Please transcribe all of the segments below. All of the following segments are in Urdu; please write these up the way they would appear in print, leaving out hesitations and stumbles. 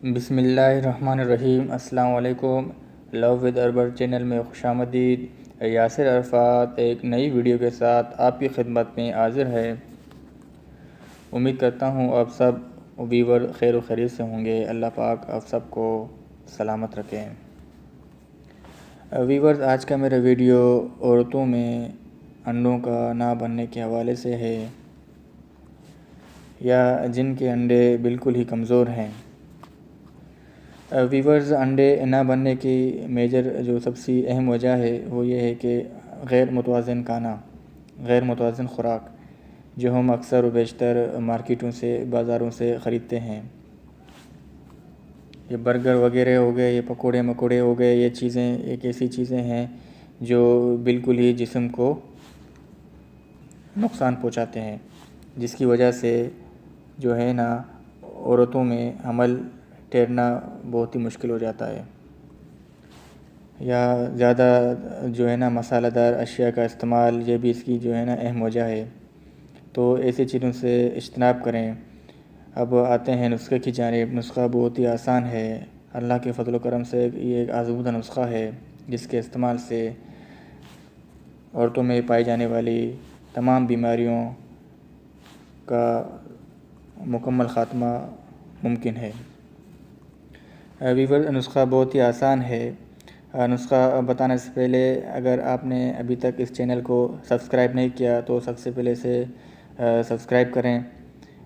بسم اللہ الرحمن الرحیم۔ السلام علیکم۔ لو ود اربر چینل میں خوش آمدید۔ یاسر عرفات ایک نئی ویڈیو کے ساتھ آپ کی خدمت میں حاضر ہے۔ امید کرتا ہوں آپ سب ویور خیر و خیریت سے ہوں گے۔ اللہ پاک آپ سب کو سلامت رکھیں۔ ویورز، آج کا میرا ویڈیو عورتوں میں انڈوں کا نہ بننے کے حوالے سے ہے، یا جن کے انڈے بالکل ہی کمزور ہیں۔ ویورز، انڈے نہ بننے کی میجر جو سب سے اہم وجہ ہے وہ یہ ہے کہ غیر متوازن کھانا، غیر متوازن خوراک جو ہم اکثر و بیشتر مارکیٹوں سے، بازاروں سے خریدتے ہیں۔ یہ برگر وغیرہ ہو گئے، یہ پکوڑے مکوڑے ہو گئے، یہ چیزیں ایک ایسی چیزیں ہیں جو بالکل ہی جسم کو نقصان پہنچاتے ہیں، جس کی وجہ سے جو ہے نا عورتوں میں حمل ٹھہرنا بہت ہی مشکل ہو جاتا ہے، یا زیادہ جو ہے نا مسالہ دار اشیاء کا استعمال، یہ بھی اس کی جو ہے نا اہم وجہ ہے۔ تو ایسی چیزوں سے اجتناب کریں۔ اب آتے ہیں نسخے کی جانب۔ نسخہ بہت ہی آسان ہے، اللہ کے فضل و کرم سے یہ ایک آزمودہ نسخہ ہے، جس کے استعمال سے عورتوں میں پائی جانے والی تمام بیماریوں کا مکمل خاتمہ ممکن ہے۔ ویور، نسخہ بہت ہی آسان ہے۔ نسخہ بتانے سے پہلے اگر آپ نے ابھی تک اس چینل کو سبسکرائب نہیں کیا تو سب سے پہلے سے سبسکرائب کریں۔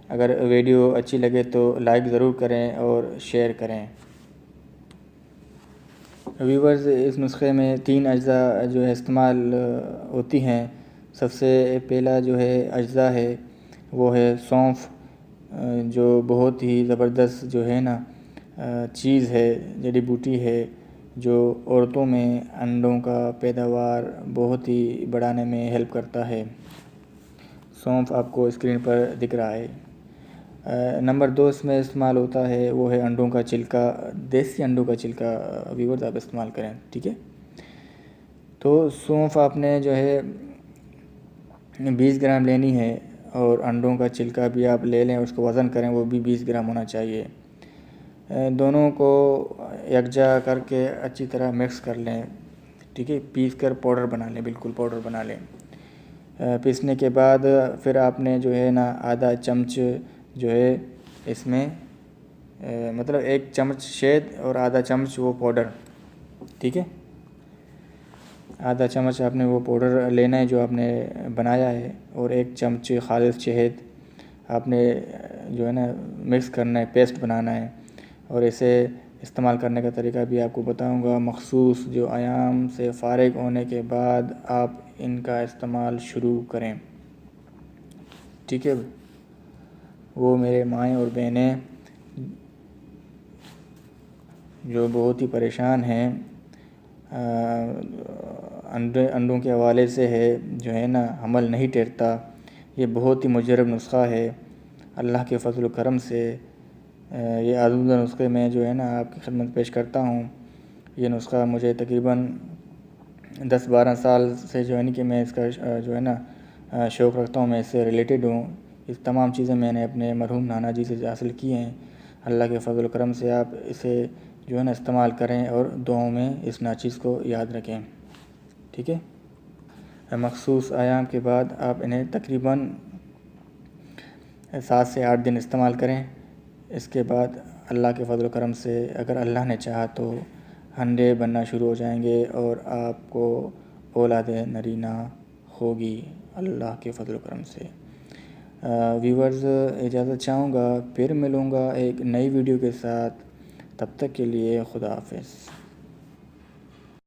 اگر ویڈیو اچھی لگے تو لائک ضرور کریں اور شیئر کریں۔ ویورز، اس نسخے میں 3 اجزاء جو ہے استعمال ہوتی ہیں۔ سب سے پہلا جو ہے اجزاء ہے وہ ہے سونف، جو بہت ہی زبردست جو ہے نا چیز ہے، جڑی بوٹی ہے، جو عورتوں میں انڈوں کا پیداوار بہت ہی بڑھانے میں ہیلپ کرتا ہے۔ سونف آپ کو اسکرین پر دکھ رہا ہے۔ نمبر 2 اس میں استعمال ہوتا ہے وہ ہے انڈوں کا چھلکا، دیسی انڈوں کا چھلکا ویورز آپ استعمال کریں، ٹھیک ہے۔ تو سونف آپ نے جو ہے 20 گرام لینی ہے، اور انڈوں کا چھلکا بھی آپ لے لیں، اس کو وزن کریں، وہ بھی 20 گرام ہونا چاہیے۔ دونوں کو یکجا کر کے اچھی طرح مکس کر لیں، ٹھیک ہے، پیس کر پاؤڈر بنا لیں، بالکل پاؤڈر بنا لیں۔ پیسنے کے بعد پھر آپ نے جو ہے نا آدھا چمچ جو ہے اس میں مطلب 1 چمچ شہد اور آدھا چمچ وہ پاؤڈر، ٹھیک ہے، آدھا چمچ آپ نے وہ پاؤڈر لینا ہے جو آپ نے بنایا ہے، اور 1 چمچ خالص شہد آپ نے جو ہے نا مکس کرنا ہے، پیسٹ بنانا ہے۔ اور اسے استعمال کرنے کا طریقہ بھی آپ کو بتاؤں گا۔ مخصوص جو ایام سے فارغ ہونے کے بعد آپ ان کا استعمال شروع کریں، ٹھیک ہے۔ وہ میرے مائیں اور بہنیں جو بہت ہی پریشان ہیں انڈوں کے حوالے سے ہے، جو ہے نا حمل نہیں ٹھہرتا، یہ بہت ہی مجرب نسخہ ہے۔ اللہ کے فضل و کرم سے یہ آزمودہ نسخے میں جو ہے نا آپ کی خدمت پیش کرتا ہوں۔ یہ نسخہ مجھے تقریباً 10-12 سال سے جو ہے نا کہ میں اس کا جو ہے نا شوق رکھتا ہوں، میں اس سے ریلیٹڈ ہوں۔ اس تمام چیزیں میں نے اپنے مرحوم نانا جی سے حاصل کی ہیں۔ اللہ کے فضل و کرم سے آپ اسے جو ہے نا استعمال کریں اور دعاؤں میں اس ناچیز کو یاد رکھیں، ٹھیک ہے۔ مخصوص ایام کے بعد آپ انہیں تقریباً 7 سے 8 دن استعمال کریں۔ اس کے بعد اللہ کے فضل و کرم سے اگر اللہ نے چاہا تو انڈے بننا شروع ہو جائیں گے، اور آپ کو اولاد نرینہ ہوگی اللہ کے فضل و کرم سے۔ ویورز، اجازت چاہوں گا، پھر ملوں گا ایک نئی ویڈیو کے ساتھ، تب تک کے لیے خدا حافظ۔